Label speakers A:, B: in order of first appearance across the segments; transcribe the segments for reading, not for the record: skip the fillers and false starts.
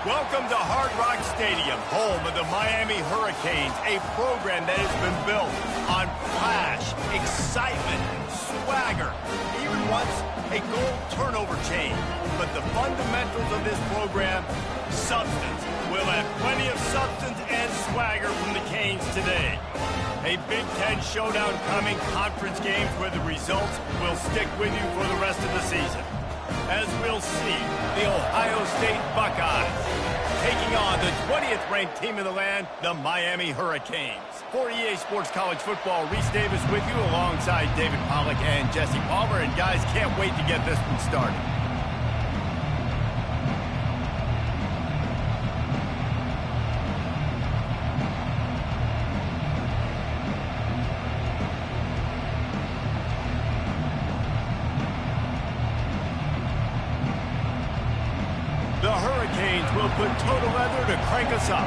A: Welcome to Hard Rock Stadium, home of the Miami Hurricanes, a program that has been built on flash, excitement, swagger, even once a goal turnover chain. But the fundamentals of this program, substance. We'll have plenty of substance and swagger from the Canes today. A Big Ten showdown coming, conference games where the results will stick with you for the rest of the season. As we'll see, the Ohio State Buckeyes taking on the 20th ranked team in the land, the Miami Hurricanes. For EA Sports College Football, Reese Davis with you alongside David Pollack and Jesse Palmer. And guys, can't wait to get this one started. The Hurricanes will put total leather to crank us up.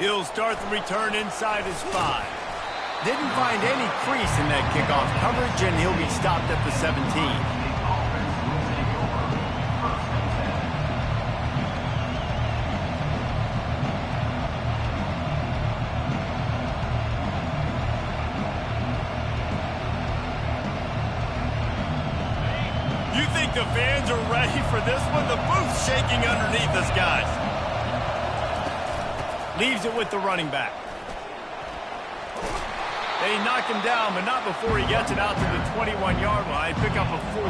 A: He'll start the return inside his 5. Didn't find any crease in that kickoff coverage, and he'll be stopped at the 17. You think the fans are ready for this one? The booth's shaking underneath us, guys. Leaves it with the running back. They knock him down, but not before he gets it out to the 21-yard line. Pick up a 4.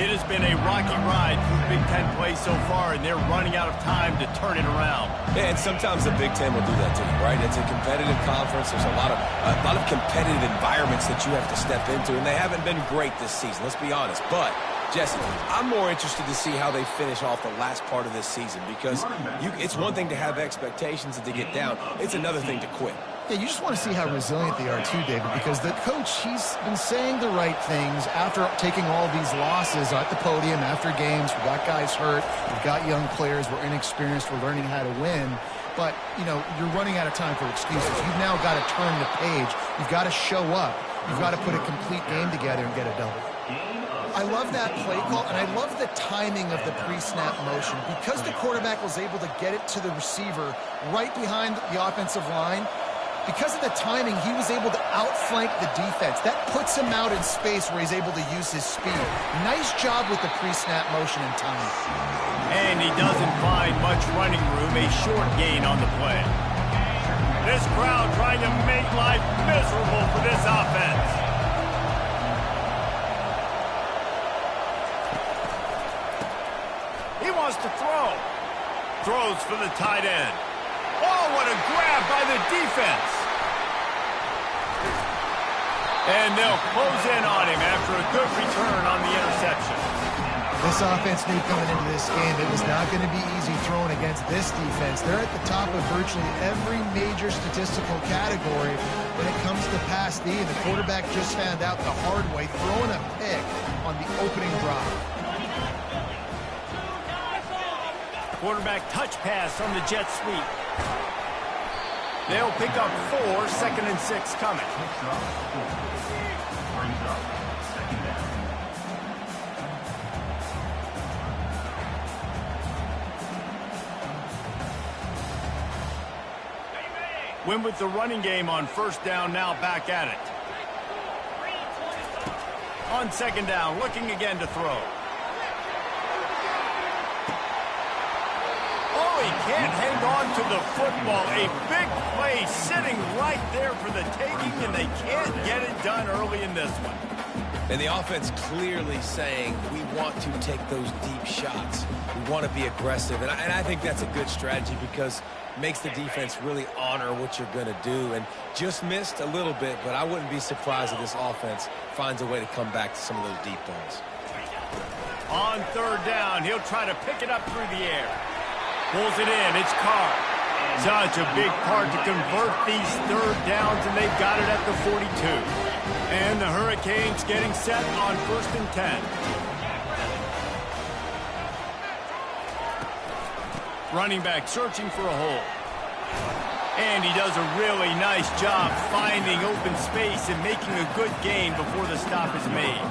A: It has been a rocky ride through Big Ten play so far, and they're running out of time to turn it around.
B: Yeah, and sometimes the Big Ten will do that to you, right? It's a competitive conference. There's a lot of competitive environments that you have to step into, and they haven't been great this season, let's be honest. But Jesse, I'm more interested to see how they finish off the last part of this season, because it's one thing to have expectations and to get down. It's another thing to quit.
C: Yeah, you just want to see how resilient they are too, David, because the coach, he's been saying the right things after taking all these losses at the podium, after games. We got guys hurt. We've got young players. We're inexperienced. We're learning how to win. But, you know, you're running out of time for excuses. You've now got to turn the page. You've got to show up. You've got to put a complete game together and get a double. I love that play call, and I love the timing of the pre-snap motion. Because the quarterback was able to get it to the receiver right behind the offensive line, because of the timing, he was able to outflank the defense. That puts him out in space where he's able to use his speed. Nice job with the pre-snap motion and timing.
A: And he doesn't find much running room, a short gain on the play. This crowd trying to make life miserable for this offense. He wants to throw. Throws for the tight end. Oh, what a grab by the defense. And they'll close in on him after a good return on the interception.
C: This offense knew coming into this game it was not going to be easy throwing against this defense. They're at the top of virtually every major statistical category when it comes to pass D. The quarterback just found out the hard way, throwing a pick on the opening drive.
A: Quarterback touch pass on the jet sweep. They'll pick up 4, 2nd and 6 coming. Win with the running game on first down, now back at it. On 2nd down, looking again to throw. He can't hang on to the football. A big play sitting right there for the taking, and they can't get it done early in this one.
B: And the offense clearly saying, we want to take those deep shots. We want to be aggressive. And I think that's a good strategy because it makes the defense really honor what you're going to do. And just missed a little bit, but I wouldn't be surprised if this offense finds a way to come back to some of those deep balls.
A: On 3rd down, he'll try to pick it up through the air. Pulls it in. It's Carr. Such a big part to convert these 3rd downs, and they've got it at the 42. And the Hurricanes getting set on 1st and 10. Running back searching for a hole. And he does a really nice job finding open space and making a good gain before the stop is made.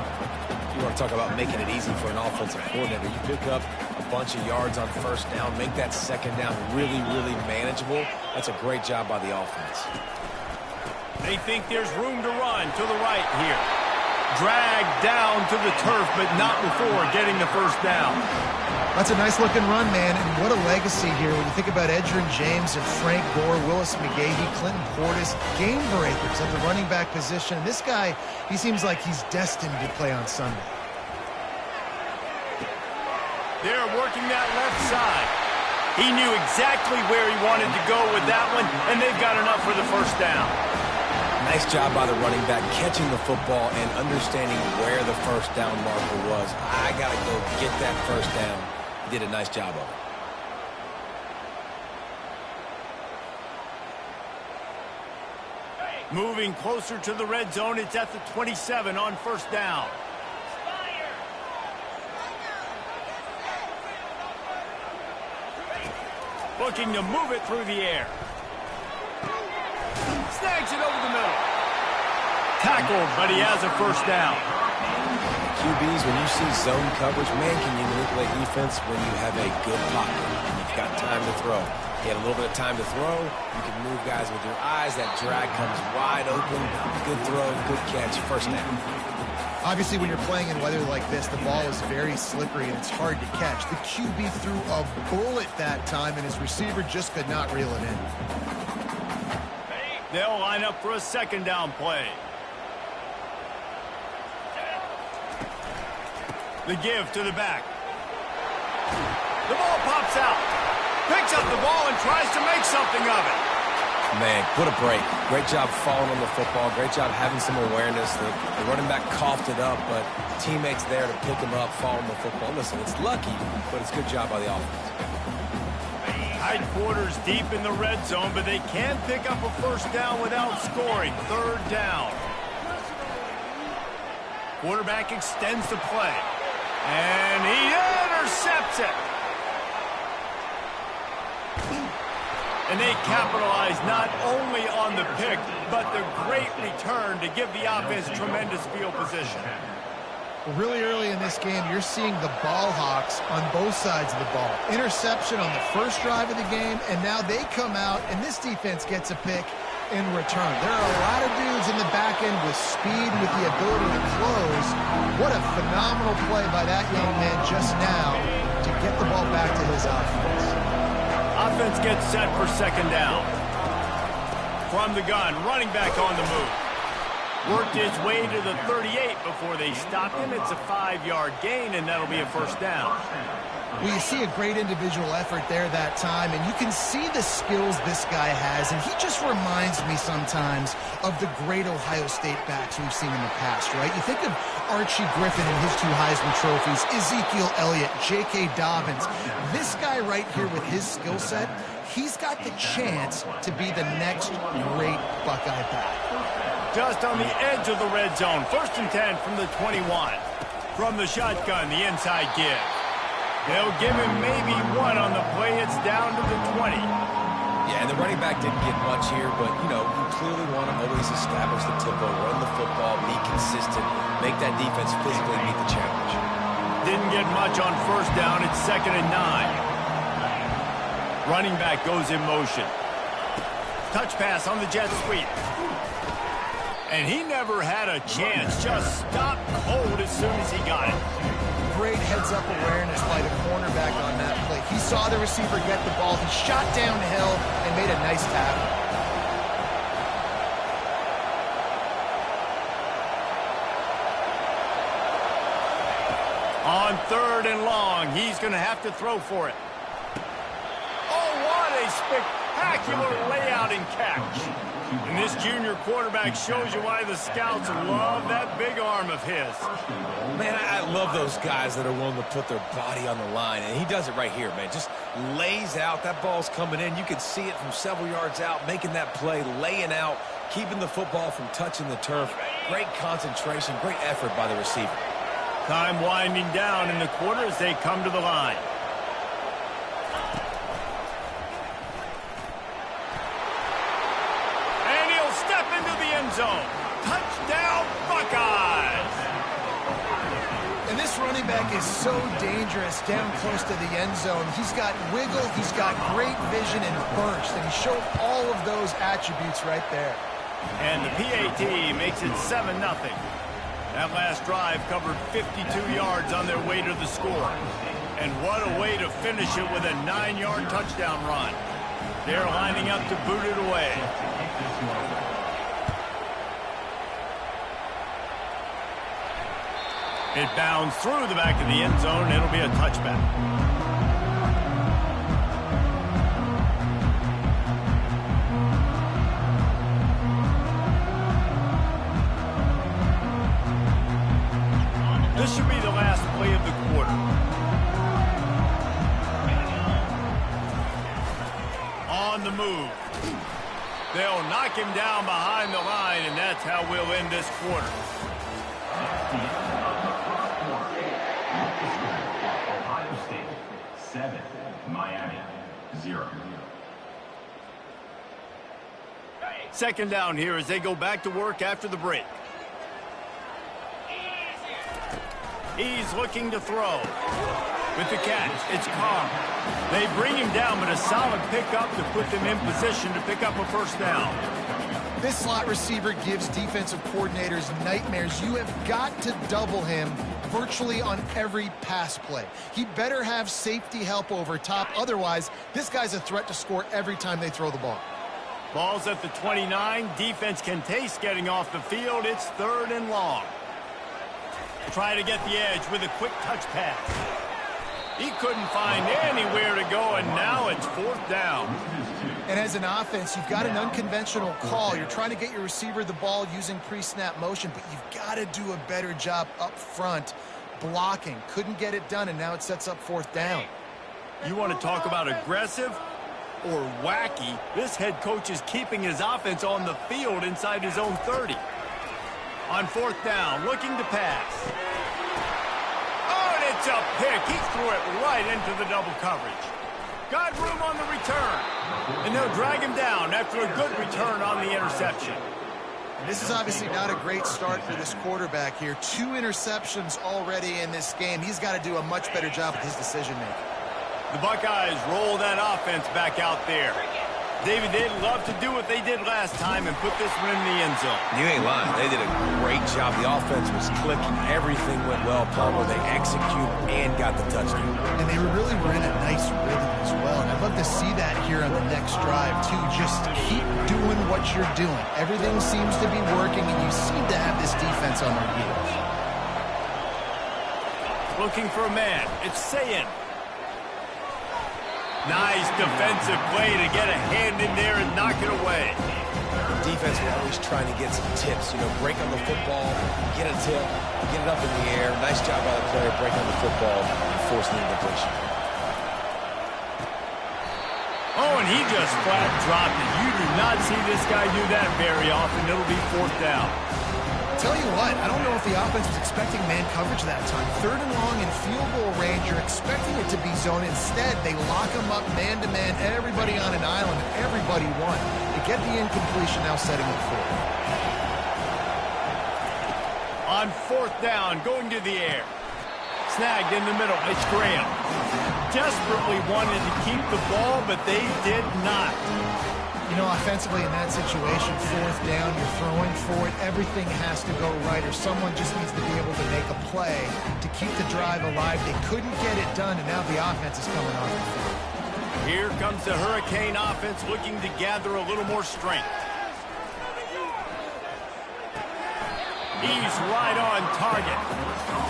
B: You want to talk about making it easy for an offensive coordinator. You pick up a bunch of yards on 1st down, make that 2nd down really, really manageable. That's a great job by the offense.
A: They think there's room to run to the right here. Dragged down to the turf, but not before getting the 1st down.
C: That's a nice-looking run, man, and what a legacy here when you think about Edgerrin James and Frank Gore, Willis McGahee, Clinton Portis, game breakers at the running back position. This guy, he seems like he's destined to play on Sunday.
A: They're working that left side. He knew exactly where he wanted to go with that one, and they've got enough for the 1st down.
B: Nice job by the running back catching the football and understanding where the 1st down marker was. I got to go get that 1st down. He did a nice job of it.
A: Moving closer to the red zone, it's at the 27 on 1st down. Looking to move it through the air. Snags it over the middle. Tackled, but he has a 1st down.
B: QBs, when you see zone coverage, man, can you manipulate defense when you have a good pocket and you've got time to throw. You had a little bit of time to throw. You can move guys with your eyes. That drag comes wide open. Good throw, good catch, 1st down.
C: Obviously, when you're playing in weather like this, the ball is very slippery and it's hard to catch. The QB threw a bullet that time, and his receiver just could not reel it in.
A: They'll line up for a 2nd down play. The give to the back. The ball pops out. Picks up the ball and tries to make something of it.
B: Man, what a break. Great job falling on the football. Great job having some awareness. The running back coughed it up, but teammates there to pick him up, fall on the football. Listen, it's lucky, but it's a good job by the offense.
A: Tight quarters deep in the red zone, but they can pick up a 1st down without scoring. 3rd down. Quarterback extends the play. And he intercepts it. And they capitalize not only on the pick, but the great return to give the offense tremendous field position.
C: Really early in this game, you're seeing the ball hawks on both sides of the ball. Interception on the 1st drive of the game, and now they come out, and this defense gets a pick in return. There are a lot of dudes in the back end with speed, with the ability to close. What a phenomenal play by that young man just now to get the ball back to his offense.
A: Offense gets set for 2nd down. From the gun, running back on the move. Worked his way to the 38 before they stopped him. It's a 5-yard gain, and that'll be a 1st down.
C: Well, you see a great individual effort there that time, and you can see the skills this guy has, and he just reminds me sometimes of the great Ohio State backs we've seen in the past, right? You think of Archie Griffin and his 2 Heisman trophies, Ezekiel Elliott, J.K. Dobbins. This guy right here with his skill set, he's got the chance to be the next great Buckeye back.
A: Just on the edge of the red zone. 1st and 10 from the 21. From the shotgun, the inside give. They'll give him maybe 1 on the play. It's down to the 20.
B: Yeah, and the running back didn't get much here, but, you know, you clearly want to always establish the tempo, run the football, be consistent, make that defense physically meet the challenge.
A: Didn't get much on 1st down. It's 2nd and 9. Running back goes in motion. Touch pass on the jet sweep. And he never had a chance. Just stopped cold as soon as he got it.
C: Great heads-up awareness by the cornerback on that play. He saw the receiver get the ball. He shot downhill and made a nice tackle.
A: On 3rd and long, he's going to have to throw for it. Oh, what a spectacular layout and catch. And this junior quarterback shows you why the scouts love that big arm of his.
B: Man, I love those guys that are willing to put their body on the line, and he does it right here, man. Just lays out. That ball's coming in. You can see it from several yards out, making that play, laying out, keeping the football from touching the turf. Great concentration, great effort by the receiver.
A: Time winding down in the quarter as they come to the line. And he'll step into the end zone. Touchdown, Buckeyes!
C: And this running back is so dangerous down close to the end zone. He's got wiggle, he's got great vision and burst, and he showed all of those attributes right there.
A: And the PAT makes it 7-0. That last drive covered 52 yards on their way to the score. And what a way to finish it with a 9-yard touchdown run. They're lining up to boot it away. It bounds through the back of the end zone. It'll be a touchback. This should be the last play of the quarter. On the move. They'll knock him down behind the line, and that's how we'll end this quarter.
D: Ohio State 7, Miami 0.
A: Second down here as they go back to work after the break. He's looking to throw. With the catch, it's Carr. They bring him down, but a solid pickup to put them in position to pick up a first down.
C: This slot receiver gives defensive coordinators nightmares. You have got to double him virtually on every pass play. He better have safety help over top. Otherwise, this guy's a threat to score every time they throw the ball.
A: Ball's at the 29. Defense can taste getting off the field. It's 3rd and long. Try to get the edge with a quick touch pass. He couldn't find anywhere to go, and now it's 4th down.
C: And as an offense, you've got an unconventional call. You're trying to get your receiver the ball using pre-snap motion, but you've got to do a better job up front blocking. Couldn't get it done, and now it sets up 4th down.
A: You want to talk about aggressive or wacky? This head coach is keeping his offense on the field inside his own 30. On 4th down, looking to pass. Oh, and it's a pick. He threw it right into the double coverage. Got room on the return. And they'll drag him down after a good return on the interception.
C: And this is obviously not a great start for this quarterback here. 2 interceptions already in this game. He's got to do a much better job with his decision-making.
A: The Buckeyes roll that offense back out there. David, they'd love to do what they did last time and put this one in the end zone.
B: You ain't lying. They did a great job. The offense was clicking. Everything went well. Palmer, they executed and got the touchdown.
C: And they really were in a nice rhythm as well. And I'd love to see that here on the next drive, too. Just keep doing what you're doing. Everything seems to be working, and you seem to have this defense on their heels.
A: Looking for a man. It's szn4. Nice defensive play to get a hand in there and knock it away.
B: The defense was always trying to get some tips. You know, break on the football, get a tip, get it up in the air. Nice job by the player, break on the football, and force the incompletion.
A: Oh, and he just flat dropped it. You do not see this guy do that very often. It'll be 4th down.
C: Tell you what, I don't know if the offense was expecting man coverage that time. 3rd and long in field goal range, you're expecting it to be zone. Instead, they lock them up man-to-man, everybody on an island, and everybody won. They get the incompletion, now setting up 4.
A: On 4th down, going to the air. Snagged in the middle, it's Graham. Desperately wanted to keep the ball, but they did not.
C: You know, offensively in that situation, 4th down, you're throwing for it. Everything has to go right, or someone just needs to be able to make a play to keep the drive alive. They couldn't get it done, and now the offense is coming off the field.
A: Here comes the Hurricane offense looking to gather a little more strength. He's right on target.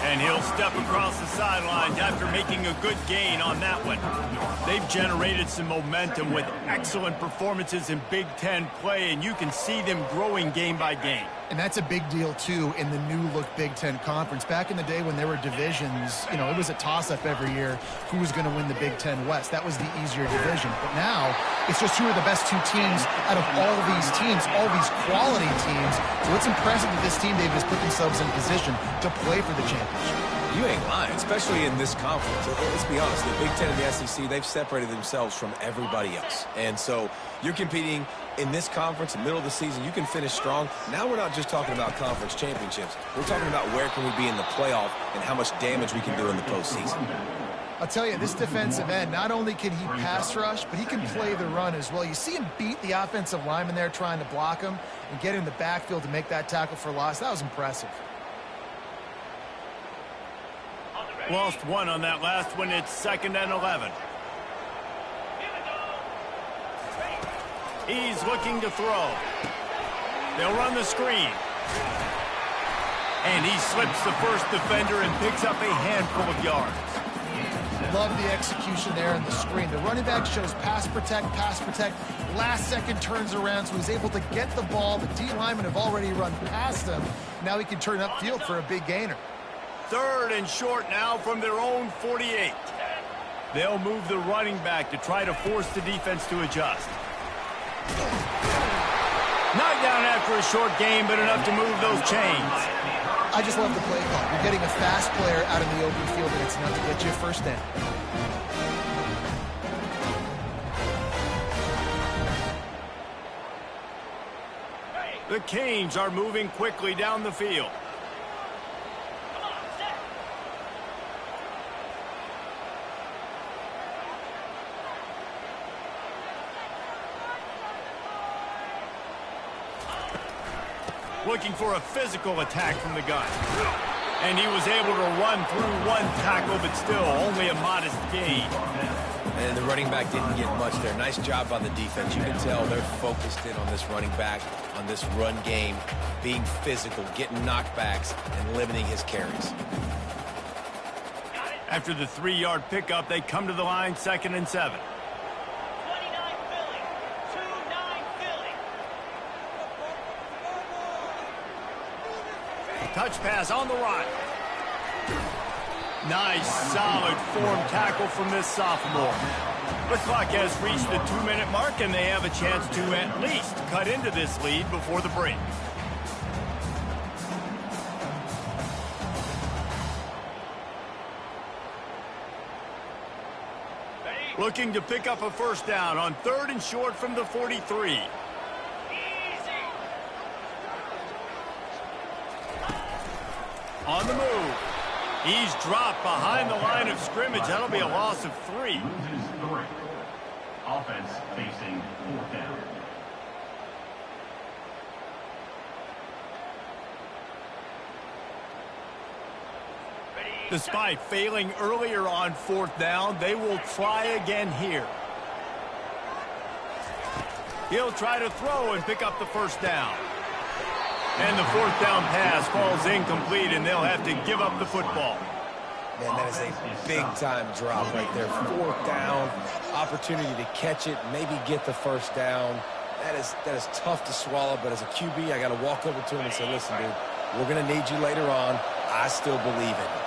A: And he'll step across the sidelines after making a good gain on that one. They've generated some momentum with excellent performances in Big Ten play, and you can see them growing game by game.
C: And that's a big deal, too, in the new-look Big Ten Conference. Back in the day when there were divisions, you know, it was a toss-up every year who was going to win the Big Ten West. That was the easier division. But now it's just who are the best two teams out of all these teams, all these quality teams. So it's impressive that this team, David, has put themselves in position to play for the championship.
B: You ain't lying, especially in this conference. Let's be honest, the Big Ten and the SEC, they've separated themselves from everybody else. And so you're competing in this conference, in the middle of the season, you can finish strong. Now we're not just talking about conference championships. We're talking about where can we be in the playoff and how much damage we can do in the postseason.
C: I'll tell you, this defensive end, not only can he pass rush, but he can play the run as well. You see him beat the offensive lineman there trying to block him and get in the backfield to make that tackle for loss. That was impressive.
A: Lost one on that last one. It's 2nd and 11. He's looking to throw. They'll run the screen. And he slips the first defender and picks up a handful of yards.
C: Love the execution there in the screen. The running back shows pass protect, last second turns around, so he's able to get the ball. The D linemen have already run past him. Now he can turn upfield for a big gainer.
A: 3rd and short now from their own 48. They'll move the running back to try to force the defense to adjust. Knocked down after a short game, but enough to move those chains.
C: I just love the play call. You're getting a fast player out in the open field, and it's enough to get you a first down.
A: The Canes are moving quickly down the field. Looking for a physical attack from the gun. And he was able to run through one tackle, but still only a modest gain.
B: And the running back didn't get much there. Nice job by the defense. You can tell they're focused in on this running back, on this run game, being physical, getting knockbacks, and limiting his carries.
A: After the 3-yard pickup, they come to the line, 2nd and 7. Touch pass on the run. Nice, solid form tackle from this sophomore. The clock has reached the 2-minute mark, and they have a chance to at least cut into this lead before the break. Looking to pick up a first down on 3rd and short from the 43. On the move. He's dropped behind the line of scrimmage. That'll be a loss of 3.
D: Loses 3. Offense facing 4th down.
A: Despite failing earlier on 4th down, they will try again here. He'll try to throw and pick up the first down. And the 4th down pass falls incomplete, and they'll have to give up the football.
B: Man, that is a big-time drop right there. 4th down, opportunity to catch it, maybe get the first down. That is tough to swallow, but as a QB, I got to walk over to him and say, listen, dude, we're going to need you later on. I still believe in you.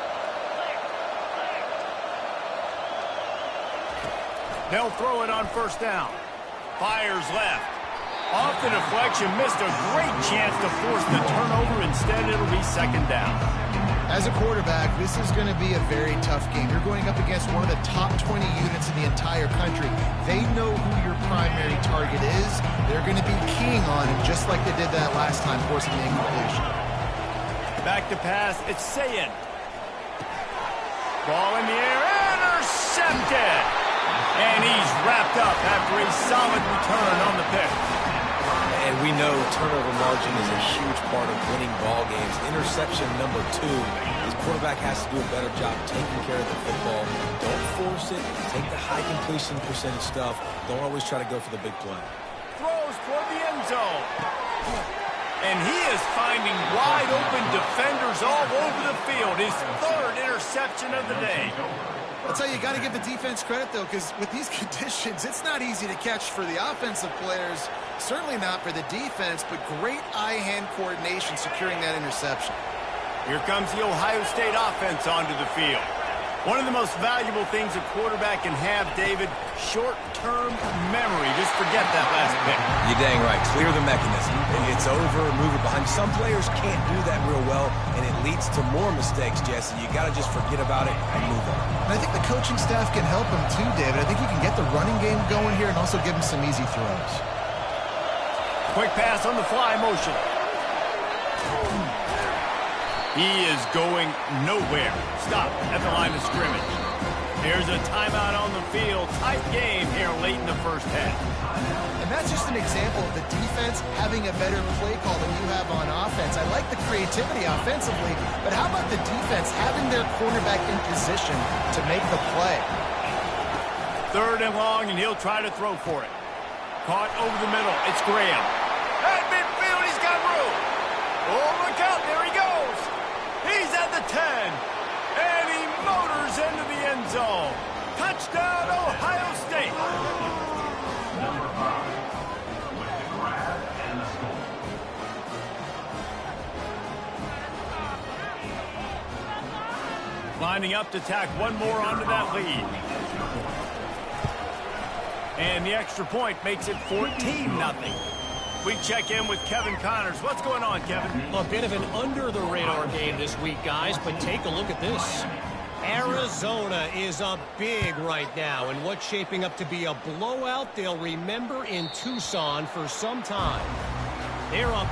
A: They'll throw it on 1st down. Fires left. Off the deflection, missed a great chance to force the turnover. Instead, it'll be 2nd down.
C: As a quarterback, this is going to be a very tough game. You're going up against one of the top 20 units in the entire country. They know who your primary target is. They're going to be keying on him, just like they did that last time, forcing the incompletion.
A: Back to pass, it's szn4. Ball in the air, intercepted! And he's wrapped up after a solid return on the pick.
B: And we know turnover margin is a huge part of winning ball games. Interception number 2. His quarterback has to do a better job taking care of the football. Don't force it. Take the high completion percentage stuff. Don't always try to go for the big play.
A: Throws toward the end zone. And he is finding wide open defenders all over the field. His third interception of the day.
C: I'll tell you, you got to give the defense credit, though, because with these conditions, it's not easy to catch for the offensive players. Certainly not for the defense, but great eye-hand coordination securing that interception.
A: Here comes the Ohio State offense onto the field. One of the most valuable things a quarterback can have, David, short-term memory. Just forget that last pick.
B: You're dang right. Clear the mechanism. It's over, move it behind. Some players can't do that real well, and it leads to more mistakes, Jesse. You got to just forget about it and move on.
C: And I think the coaching staff can help him too, David. I think he can get the running game going here and also give him some easy throws.
A: Quick pass on the fly motion. He is going nowhere. Stop at the line of scrimmage. Here's a timeout on the field. Tight game here late in the first half.
C: And that's just an example of the defense having a better play call than you have on offense. I like the creativity offensively, but how about the defense having their cornerback in position to make the play?
A: Third and long, and he'll try to throw for it. Caught over the middle. It's Graham. At midfield, he's got room. Oh, look out. There he goes. He's at the 10. And he motors into the end zone. Touchdown, Ohio State.
D: Number 5 with the grab and the score.
A: Lining up to tack one more onto that lead. And the extra point makes it 14-0. We check in with Kevin Connors. What's going on, Kevin?
E: A bit of an under-the-radar game this week, guys, but take a look at this. Arizona is up big right now, and what's shaping up to be a blowout they'll remember in Tucson for some time. They're up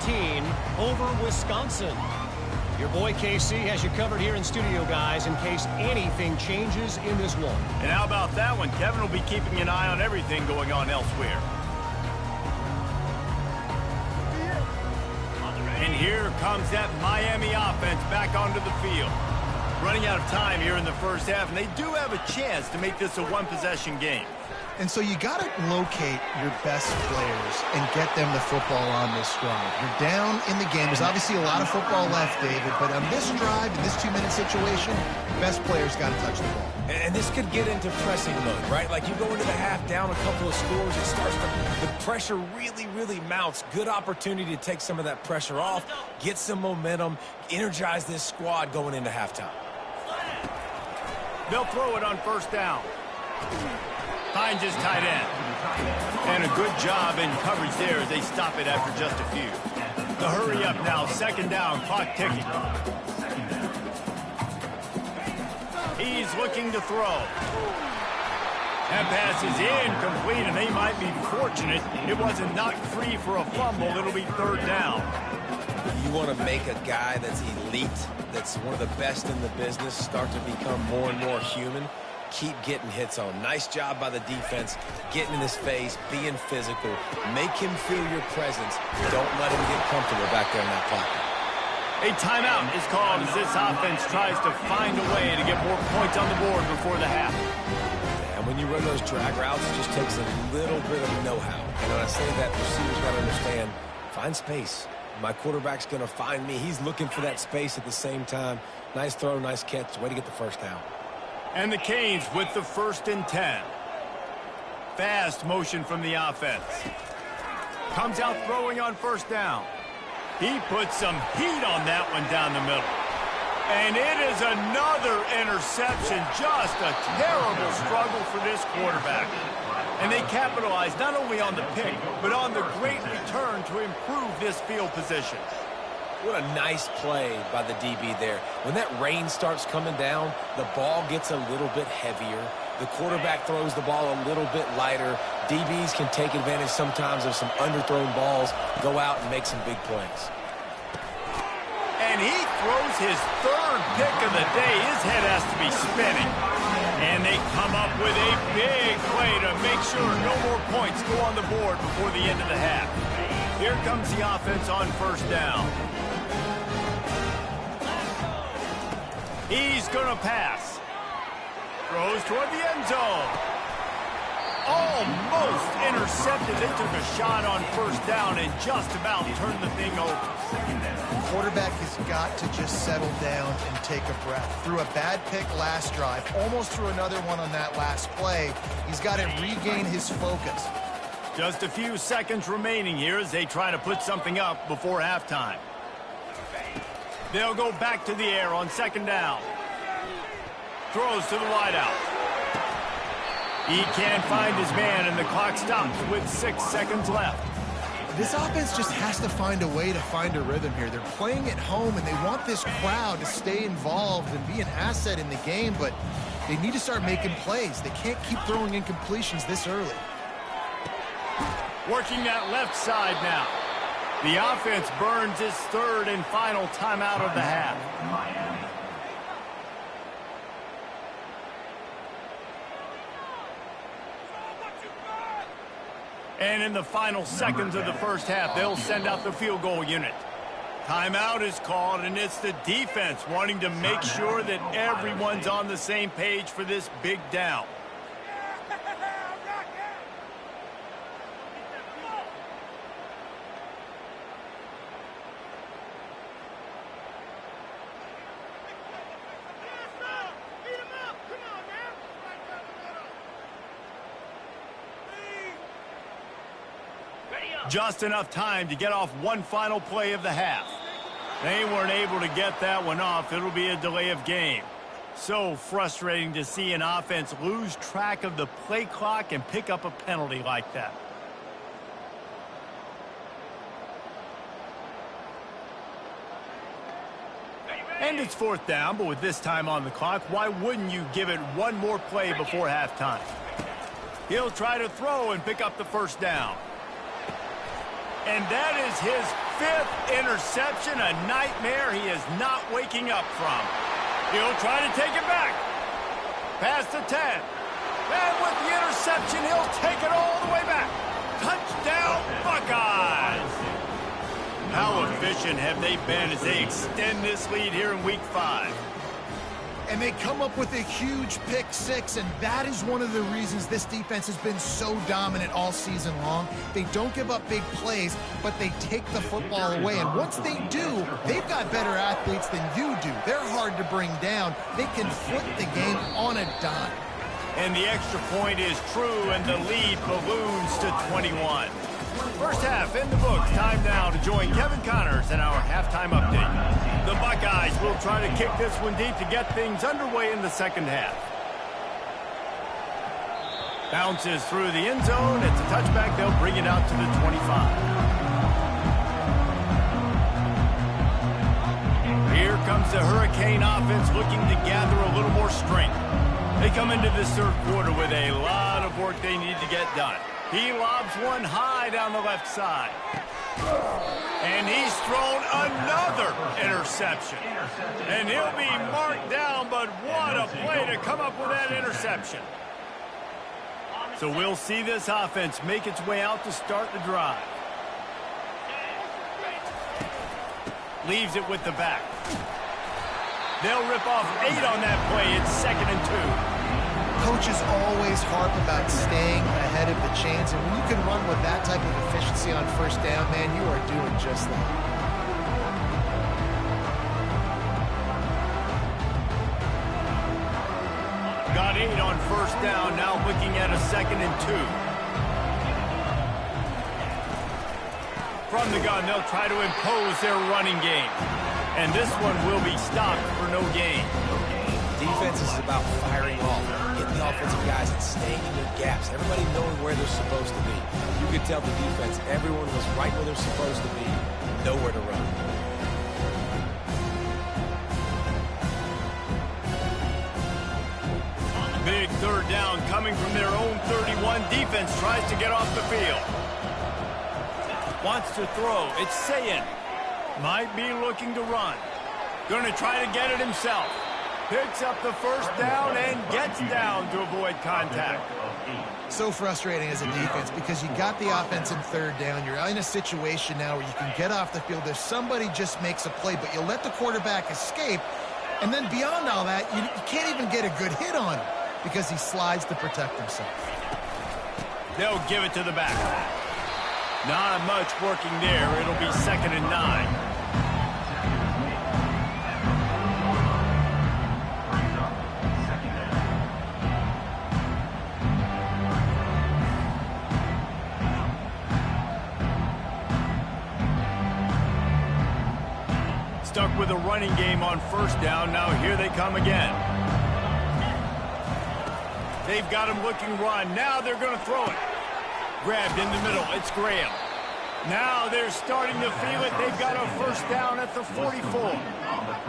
E: 14 over Wisconsin. Your boy KC has you covered here in studio, guys, in case anything changes in this one.
A: And how about that one? Kevin will be keeping an eye on everything going on elsewhere. And here comes that Miami offense back onto the field. Running out of time here in the first half, and they do have a chance to make this a one-possession game.
C: And so you got to locate your best players and get them the football on this drive. You're down in the game. There's obviously a lot of football left, David, but on this drive, in this 2-minute situation, best players got to touch the ball.
B: And this could get into pressing mode, right? Like you go into the half down a couple of scores, it starts to, the pressure really mounts. Good opportunity to take some of that pressure off, get some momentum, energize this squad going into halftime.
A: They'll throw it on first down. Finds his tight end. And a good job in coverage there as they stop it after just a few. The hurry up now, second down, clock ticking. He's looking to throw. That pass is incomplete, and they might be fortunate it wasn't knocked free for a fumble. It'll be third down.
B: You want to make a guy that's elite, that's one of the best in the business, start to become more and more human. Keep getting hits on. Nice job by the defense, getting in his face, being physical. Make him feel your presence. Don't let him get comfortable back there in that pocket.
A: A timeout is called as this offense tries to find a way to get more points on the board before the half.
B: And when you run those drag routes, it just takes a little bit of know-how. And when I say that, receivers got to understand, find space. My quarterback's going to find me. He's looking for that space at the same time. Nice throw, nice catch. Way to get the first down.
A: And the Canes with the 1st and 10. Fast motion from the offense. Comes out throwing on first down. He puts some heat on that one down the middle. And it is another interception. Just a terrible struggle for this quarterback. And they capitalize not only on the pick, but on the great return to improve this field position.
B: What a nice play by the DB there. When that rain starts coming down, the ball gets a little bit heavier. The quarterback throws the ball a little bit lighter. DBs can take advantage sometimes of some underthrown balls, go out and make some big plays.
A: And he throws his third pick of the day. His head has to be spinning. And they come up with a big play to make sure no more points go on the board before the end of the half. Here comes the offense on first down. He's going to pass. Throws toward the end zone. almost intercepted. They took a shot on first down and just about turned the thing over.
C: Quarterback has got to just settle down and take a breath. Threw a bad pick last drive, almost threw another one on that last play. He's got to regain his focus.
A: Just a few seconds remaining here as they try to put something up before halftime. They'll go back to the air on second down. Throws to the wideout. He can't find his man, and the clock stops with 6 seconds left.
C: This offense just has to find a way to find a rhythm here. They're playing at home, and they want this crowd to stay involved and be an asset in the game, but they need to start making plays. They can't keep throwing incompletions this early.
A: Working that left side now. The offense burns its third and final timeout of the half. And in the final seconds of the first half, they'll send out the field goal unit. Timeout is called, and it's the defense wanting to make sure that everyone's on the same page for this big down. Just enough time to get off one final play of the half. They weren't able to get that one off. It'll be a delay of game. So frustrating to see an offense lose track of the play clock and pick up a penalty like that. And it's fourth down, but with this time on the clock, why wouldn't you give it one more play before halftime? He'll try to throw and pick up the first down. And that is his 5th interception, a nightmare he is not waking up from. He'll try to take it back. Past the 10. And with the interception, he'll take it all the way back. Touchdown, Buckeyes! How efficient have they been as they extend this lead here in Week 5?
C: And they come up with a huge pick six, and that is one of the reasons this defense has been so dominant all season long. They don't give up big plays, but they take the football away. And once they do, they've got better athletes than you do. They're hard to bring down. They can flip the game on a dime.
A: And the extra point is true, and the lead balloons to 21. First half in the books. Time now to join Kevin Connors in our halftime update. The Buckeyes will try to kick this one deep to get things underway in the second half. Bounces through the end zone. It's a touchback. They'll bring it out to the 25. Here comes the Hurricane offense looking to gather a little more strength. They come into this third quarter with a lot of work they need to get done. He lobs one high down the left side. And he's thrown another interception. And he'll be marked down, but what a play to come up with that interception. So we'll see this offense make its way out to start the drive. Leaves it with the back. They'll rip off 8 on that play. It's 2nd and 2.
C: Coaches always harp about staying ahead of the chains, and when you can run with that type of efficiency on first down, man, you are doing just that.
A: Got 8 on first down, now looking at a 2nd and 2. From the gun, they'll try to impose their running game. And this one will be stopped for no gain.
B: Defense is about firing off, getting the offensive guys and staying in their gaps. Everybody knowing where they're supposed to be. You could tell the defense, everyone was right where they're supposed to be. Nowhere to run.
A: Big third down coming from their own 31. Defense tries to get off the field. Wants to throw. It's szn4. Might be looking to run. Going to try to get it himself. Picks up the first down and gets down to avoid contact.
C: So frustrating as a defense because you got the offense in third down. You're in a situation now where you can get off the field. If somebody just makes a play, but you let the quarterback escape. And then beyond all that, you can't even get a good hit on him because he slides to protect himself.
A: They'll give it to the back. Not much working there. It'll be 2nd and 9. Stuck with a running game on 1st down. Now here they come again. They've got him looking run. Now they're going to throw it. Grabbed in the middle. It's Graham. Now they're starting to feel it. They've got a 1st down at the 44.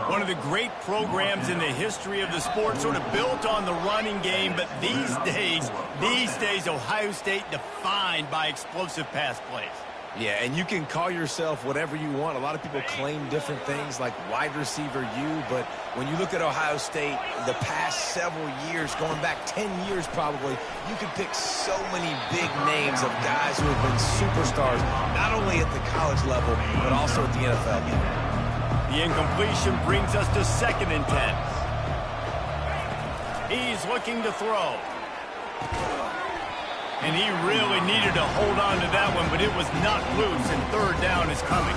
A: One of the great programs in the history of the sport, sort of built on the running game, but these days, Ohio State defined by explosive pass plays.
B: Yeah, and you can call yourself whatever you want. A lot of people claim different things like wide receiver U, but when you look at Ohio State, the past several years, going back 10 years probably, you could pick so many big names of guys who have been superstars, not only at the college level, but also at the NFL level.
A: The incompletion brings us to 2nd and 10. He's looking to throw. And he really needed to hold on to that one, but it was not loose, and 3rd down is coming.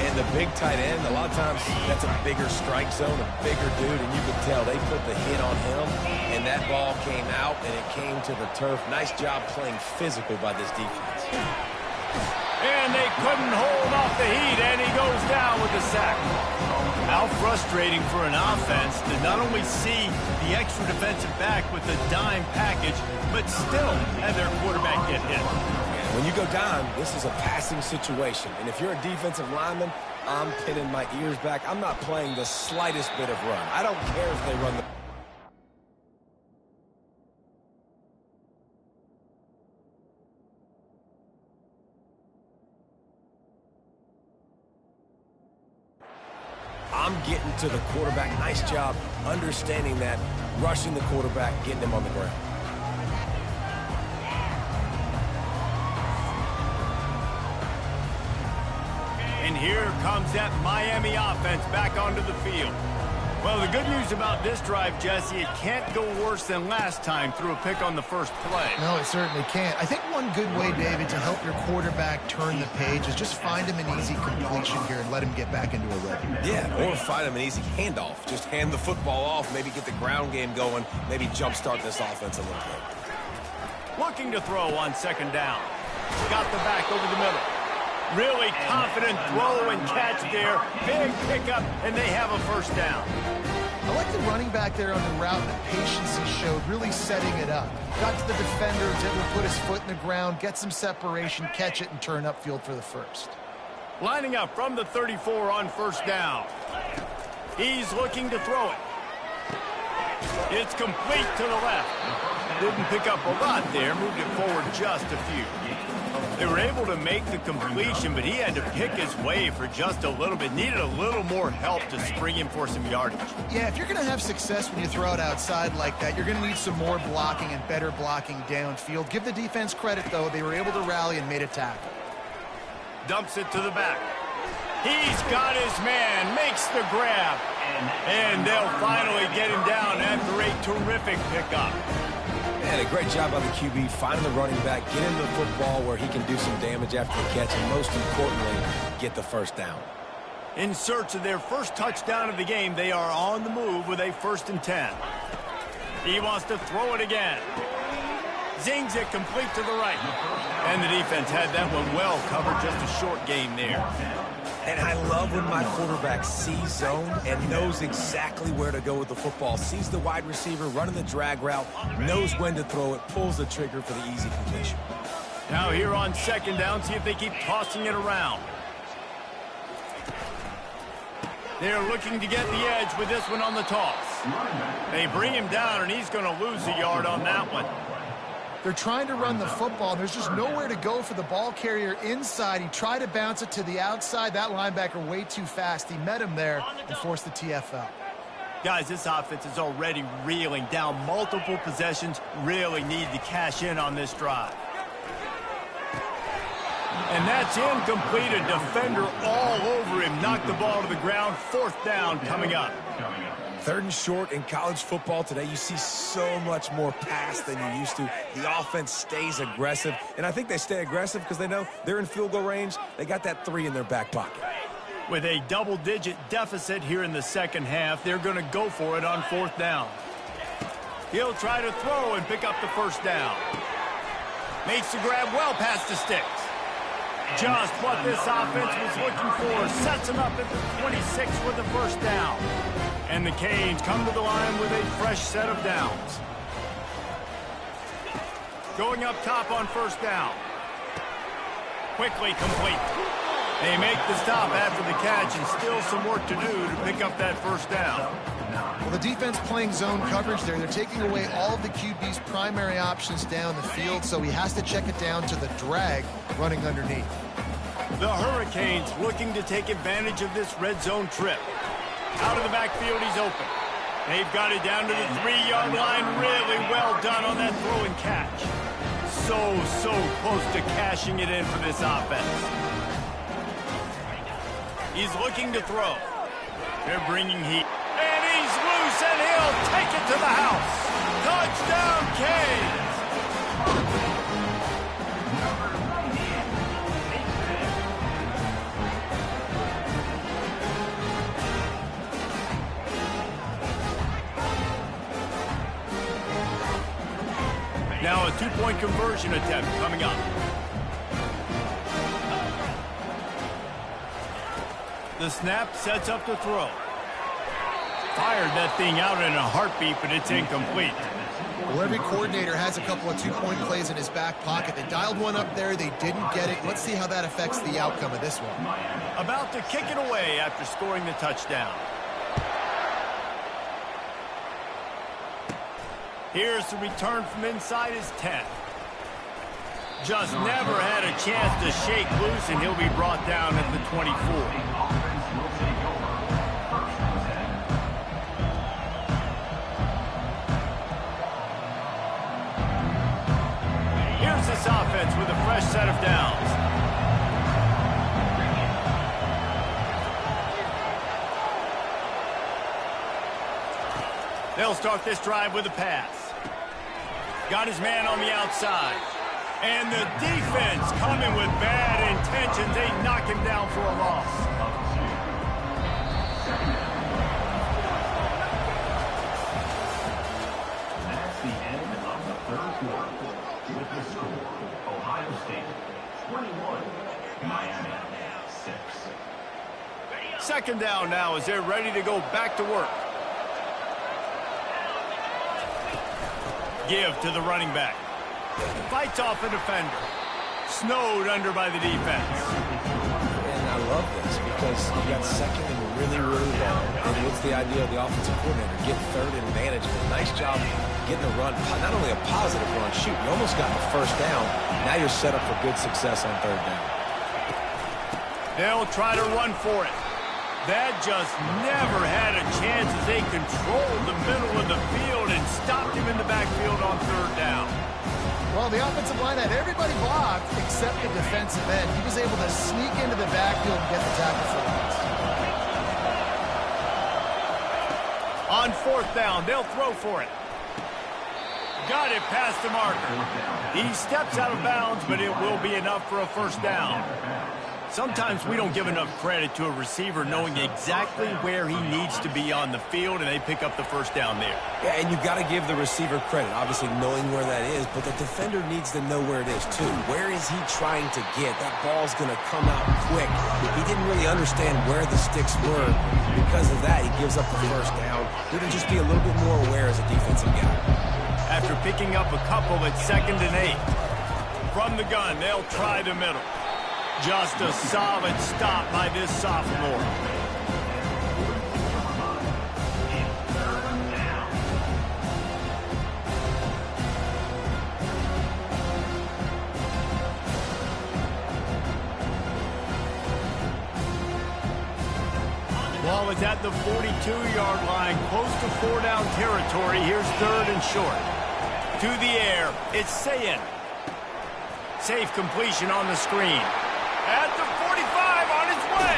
B: And the big tight end, a lot of times that's a bigger strike zone, a bigger dude, and you could tell they put the hit on him, and that ball came out, and it came to the turf. Nice job playing physical by this defense.
A: And they couldn't hold off the heat, and he goes down with the sack. How frustrating for an offense to not only see the extra defensive back with the dime package, but still have their quarterback get hit.
B: When you go down, this is a passing situation. And if you're a defensive lineman, I'm pinning my ears back. I'm not playing the slightest bit of run. I don't care if they run the... I'm getting to the quarterback. Nice job understanding that, rushing the quarterback, getting him on the ground.
A: And here comes that Miami offense back onto the field. Well, the good news about this drive, Jesse, it can't go worse than last time through a pick on the first play.
C: No, it certainly can't. I think one good way, David, to help your quarterback turn the page is just find him an easy completion here and let him get back into a rhythm.
B: Yeah, or find him an easy handoff. Just hand the football off, maybe get the ground game going, maybe jumpstart this offense a little bit.
A: Looking to throw on 2nd down. Got the back over the middle. Really confident throw and catch there. Big pickup, and they have a 1st down.
C: I like the running back there on the route, the patience he showed, really setting it up. Got to the defender, was able to put his foot in the ground, get some separation, catch it, and turn upfield for the 1st.
A: Lining up from the 34 on 1st down. He's looking to throw it. It's complete to the left. Didn't pick up a lot there, moved it forward just a few. They were able to make the completion, but he had to pick his way for just a little bit. Needed a little more help to spring him for some yardage.
C: Yeah, if you're going to have success when you throw it outside like that, you're going to need some more blocking and better blocking downfield. Give the defense credit, though. They were able to rally and made a tackle.
A: Dumps it to the back. He's got his man, makes the grab. And they'll finally get him down after a terrific pickup.
B: And a great job by the QB, finding the running back, get him the football where he can do some damage after the catch, and most importantly, get the 1st down.
A: In search of their first touchdown of the game, they are on the move with a 1st and 10. He wants to throw it again. Zings it complete to the right. And the defense had that one well covered, just a short gain there.
B: And I love when my quarterback sees zone and knows exactly where to go with the football. Sees the wide receiver running the drag route, knows when to throw it, pulls the trigger for the easy completion.
A: Now here on 2nd down, see if they keep tossing it around. They're looking to get the edge with this one on the toss. They bring him down, and he's going to lose a yard on that one.
C: They're trying to run the football. There's just nowhere to go for the ball carrier inside. He tried to bounce it to the outside. That linebacker way too fast. He met him there and forced the TFL.
A: Guys, this offense is already reeling down multiple possessions. Really need to cash in on this drive. And that's incomplete. A defender all over him. Knocked the ball to the ground. 4th down coming up.
B: 3rd and short in college football today, you see so much more pass than you used to. The offense stays aggressive, and I think they stay aggressive because they know they're in field goal range. They got that 3 in their back pocket.
A: With a double-digit deficit here in the second half, they're going to go for it on 4th down. He'll try to throw and pick up the first down. Makes the grab well past the sticks. Just what this offense was looking for. Sets him up at the 26 with the first down. And the Canes come to the line with a fresh set of downs. Going up top on 1st down. Quickly complete. They make the stop after the catch, and still some work to do to pick up that first down.
C: Well, the defense playing zone coverage there. They're taking away all of the QB's primary options down the field, so he has to check it down to the drag running underneath.
A: The Hurricanes looking to take advantage of this red zone trip. Out of the backfield, he's open. They've got it down to the 3-yard line. Really well done on that throw and catch. So close to cashing it in for this offense. He's looking to throw. They're bringing heat. And he's loose, and he'll take it to the house. Touchdown, Canes! Now a 2-point conversion attempt coming up. The snap sets up the throw. Fired that thing out in a heartbeat, but it's incomplete.
C: Well, every coordinator has a couple of 2-point plays in his back pocket. They dialed one up there. They didn't get it. Let's see how that affects the outcome of this one.
A: About to kick it away after scoring the touchdown. Here's the return from inside his 10. Just never had a chance to shake loose, and he'll be brought down at the 24. Here's this offense with a fresh set of downs. They'll start this drive with a pass. Got his man on the outside. And the defense coming with bad intentions. They knock him down for a loss.
D: That's the end of the 3rd quarter. With the score, Ohio State 21, Miami 6.
A: 2nd down now as they're ready to go back to work. Give to the running back. Fights off a defender. Snowed under by the defense.
B: And I love this because you got 2nd and really long. And what's the idea of the offensive coordinator? Get 3rd and management. Nice job getting a run. Not only a positive run, shoot, you almost got the 1st down. Now you're set up for good success on 3rd down.
A: They'll try to run for it. That just never had a chance as they controlled the middle of the field and stopped him in the backfield on 3rd down.
C: Well, the offensive line had everybody blocked except the defensive end. He was able to sneak into the backfield and get the tackle for loss.
A: On 4th down, they'll throw for it. Got it past the marker. He steps out of bounds, but it will be enough for a 1st down. Sometimes we don't give enough credit to a receiver knowing exactly where he needs to be on the field, and they pick up the 1st down there.
B: Yeah, and you've got to give the receiver credit, obviously knowing where that is, but the defender needs to know where it is too. Where is he trying to get? That ball's going to come out quick. He didn't really understand where the sticks were. Because of that, he gives up the 1st down. He can just be a little bit more aware as a defensive guy.
A: After picking up a couple at 2nd and 8. From the gun, they'll try the middle. Just a solid stop by this sophomore. Ball is at the 42-yard line, close to 4-down territory. Here's 3rd and short. To the air, it's szn4. Safe completion on the screen. At the 45, on its way.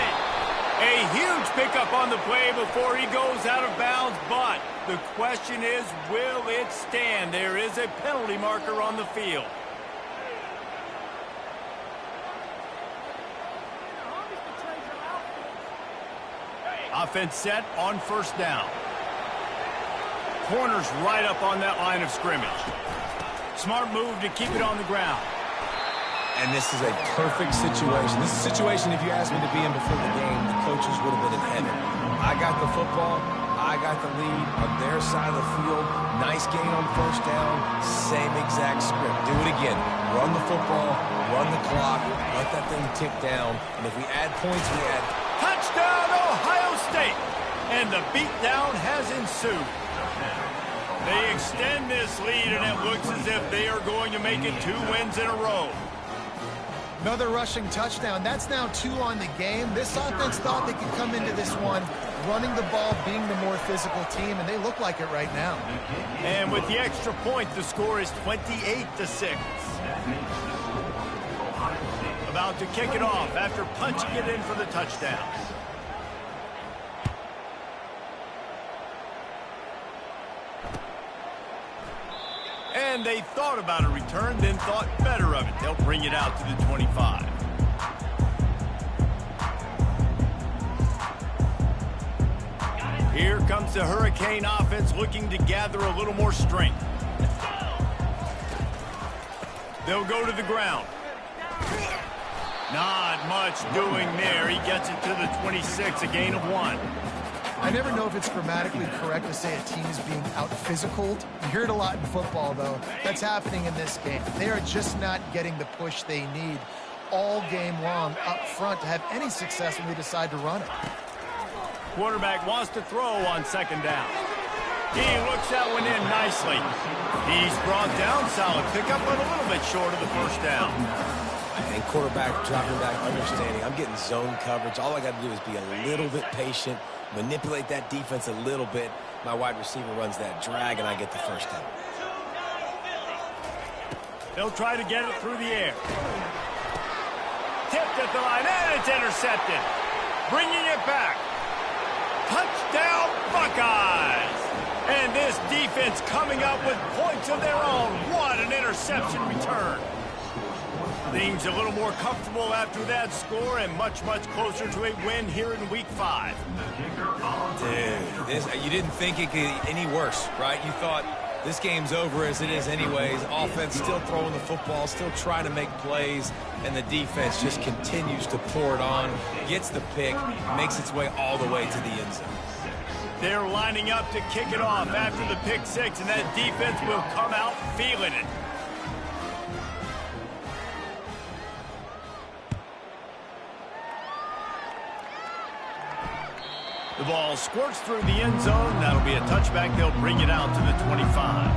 A: A huge pickup on the play before he goes out of bounds, but the question is, will it stand? There is a penalty marker on the field. Offense set on first down. Corners right up on that line of scrimmage. Smart move to keep it on the ground.
B: And this is a perfect situation. This is a situation, if you asked me to be in before the game, the coaches would have been in heaven. I got the football. I got the lead on their side of the field. Nice gain on first down. Same exact script. Do it again. Run the football. Run the clock. Let that thing tick down. And if we add points, we add.
A: Touchdown, Ohio State! And the beatdown has ensued. They extend this lead, and it looks as if they are going to make it 2 wins in a row.
C: Another rushing touchdown. That's now 2 on the game. This offense thought they could come into this one running the ball, being the more physical team, and they look like it right now.
A: And with the extra point, the score is 28-6. About to kick it off after punching it in for the touchdown. And they thought about a return, then thought better of it. They'll bring it out to the 25. Here comes the Hurricane offense looking to gather a little more strength. They'll go to the ground. Not much doing there. He gets it to the 26, a gain of 1.
C: I never know if it's grammatically correct to say a team is being out-physicaled. You hear it a lot in football, though. That's happening in this game. They are just not getting the push they need all game long up front to have any success when they decide to run it.
A: Quarterback wants to throw on second down. He looks that one in nicely. He's brought down, solid pickup, but a little bit short of the first down.
B: And quarterback dropping back, understanding I'm getting zone coverage. All I got to do is be a little bit patient, manipulate that defense a little bit. My wide receiver runs that drag, and I get the first down.
A: They'll try to get it through the air. Tipped at the line, and it's intercepted. Bringing it back. Touchdown, Buckeyes! And this defense coming up with points of their own. What an interception return. Things a little more comfortable after that score and much, much closer to a win here in Week 5.
B: Dude, you didn't think it could get any worse, right? You thought this game's over as it is anyways. Offense still throwing the football, still trying to make plays, and the defense just continues to pour it on, gets the pick, makes its way all the way to the end zone.
A: They're lining up to kick it off after the pick six, and that defense will come out feeling it. The ball squirts through the end zone. That'll be a touchback. They'll bring it out to the 25.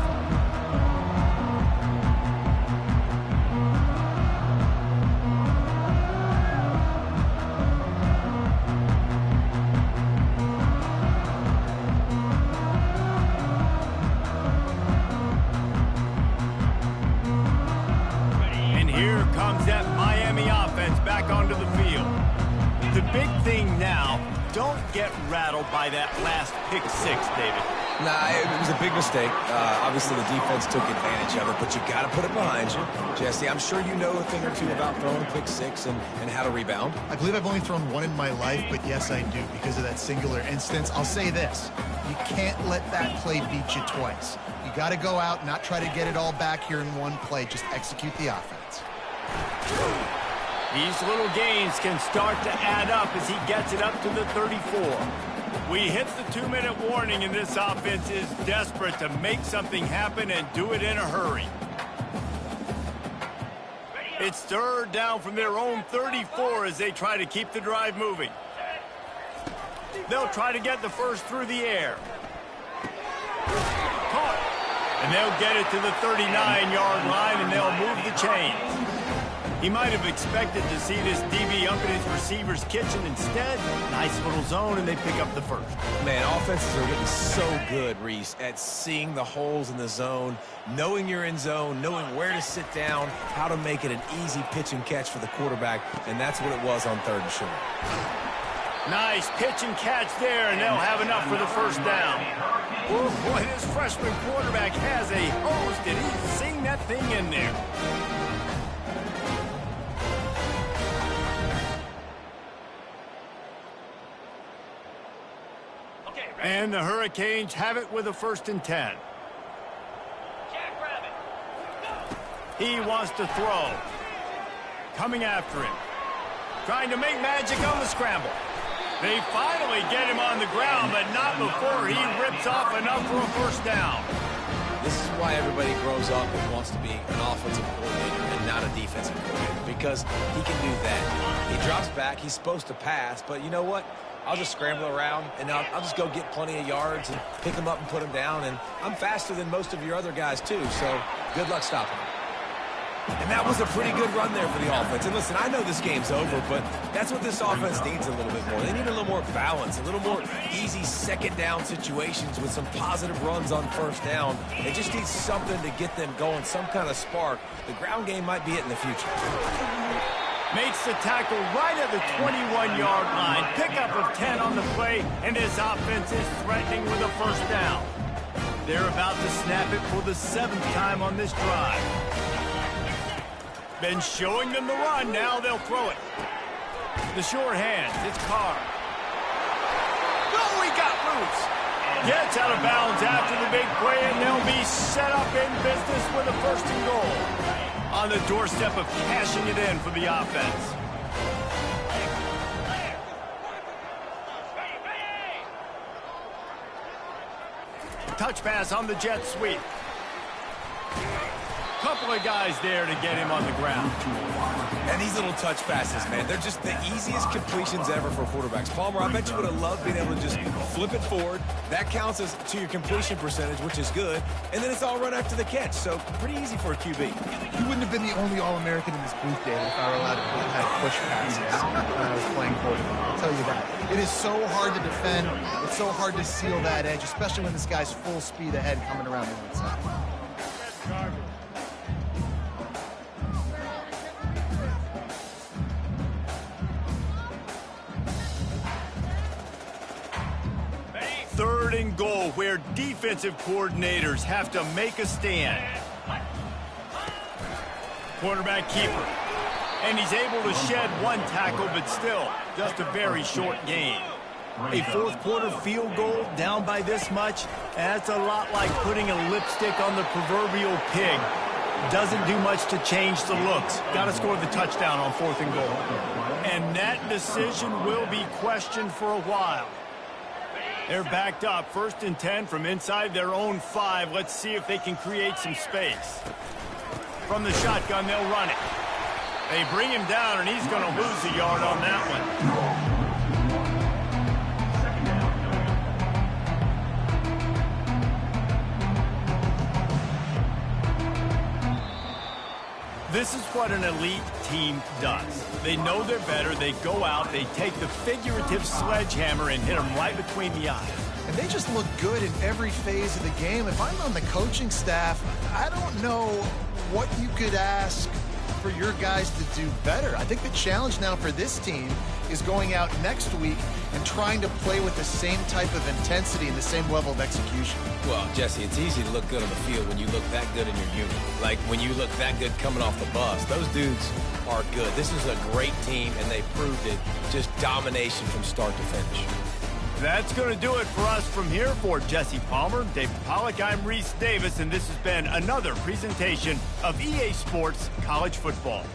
A: And here comes that Miami offense back onto the field. The big thing now, don't get rattled by that last pick six, David.
B: Nah, it was a big mistake. Obviously, the defense took advantage of it, but you got to put it behind you. Jesse, I'm sure you know a thing or two about throwing pick six and how to rebound.
C: I believe I've only thrown one in my life, but yes, I do because of that singular instance. I'll say this. You can't let that play beat you twice. You got to go out, not try to get it all back here in one play. Just execute the offense.
A: These little gains can start to add up as he gets it up to the 34. We hit the 2-minute warning, and this offense is desperate to make something happen and do it in a hurry. It's third down from their own 34 as they try to keep the drive moving. They'll try to get the first through the air. Caught. And they'll get it to the 39-yard line, and they'll move the chains. He might have expected to see this DB up in his receiver's kitchen. Instead, nice little zone, and they pick up the first.
B: Man, offenses are getting so good, Reese, at seeing the holes in the zone, knowing you're in zone, knowing where to sit down, how to make it an easy pitch and catch for the quarterback, and that's what it was on third and short.
A: Nice pitch and catch there, and they'll have enough for the first down. Oh, boy, this freshman quarterback has a hose. Did he sing that thing in there? And the Hurricanes have it with a 1st and 10. He wants to throw. Coming after him. Trying to make magic on the scramble. They finally get him on the ground, but not before he rips off enough for a 1st down.
B: This is why everybody grows up and wants to be an offensive coordinator and not a defensive coordinator, because he can do that. He drops back. He's supposed to pass, but you know what? I'll just scramble around, and I'll just go get plenty of yards and pick them up and put them down, and I'm faster than most of your other guys, too, so good luck stopping them. And that was a pretty good run there for the offense. And listen, I know this game's over, but that's what this offense needs a little bit more. They need a little more balance, a little more easy 2nd down situations with some positive runs on 1st down. They just need something to get them going, some kind of spark. The ground game might be it in the future.
A: Makes the tackle right at the 21-yard line. Pickup of 10 on the play, and his offense is threatening with a 1st down. They're about to snap it for the 7th time on this drive. Been showing them the run. Now they'll throw it. The short hands. It's Carr. Oh, he got loose. Gets out of bounds after the big play, and they'll be set up in business with a 1st and goal. On the doorstep of cashing it in for the offense. Touch pass on the jet sweep. Couple of guys there to get him on the ground.
B: And these little touch passes, man, they're just the easiest completions ever for quarterbacks. Palmer, I bet you would have loved being able to just flip it forward. That counts as to your completion percentage, which is good. And then it's all run after the catch, so pretty easy for a QB.
C: You wouldn't have been the only All-American in this booth, David, if I were allowed to have push passes when I was playing quarterback. I'll tell you that. It is so hard to defend. It's so hard to seal that edge, especially when this guy's full speed ahead coming around the outside.
A: Third and goal, where defensive coordinators have to make a stand. Quarterback keeper. And he's able to shed 1 tackle, but still, just a very short gain. A 4th quarter field goal down by this much, that's a lot like putting a lipstick on the proverbial pig. Doesn't do much to change the looks. Got to score the touchdown on 4th and goal. And that decision will be questioned for a while. They're backed up, 1st and 10 from inside their own 5. Let's see if they can create some space. From the shotgun, they'll run it. They bring him down, and he's going to lose a yard on that one. This is what an elite team does. They know they're better. They go out. They take the figurative sledgehammer and hit them right between the eyes.
C: And they just look good in every phase of the game. If I'm on the coaching staff, I don't know what you could ask for your guys to do better. I think the challenge now for this team is going out next week and trying to play with the same type of intensity and the same level of execution.
B: Well, Jesse, it's easy to look good on the field when you look that good in your unit. Like when you look that good coming off the bus. Those dudes are good. This is a great team, and they proved it. Just domination from start to finish.
A: That's going to do it for us from here. For Jesse Palmer, David Pollack, I'm Reese Davis, and this has been another presentation of EA Sports College Football.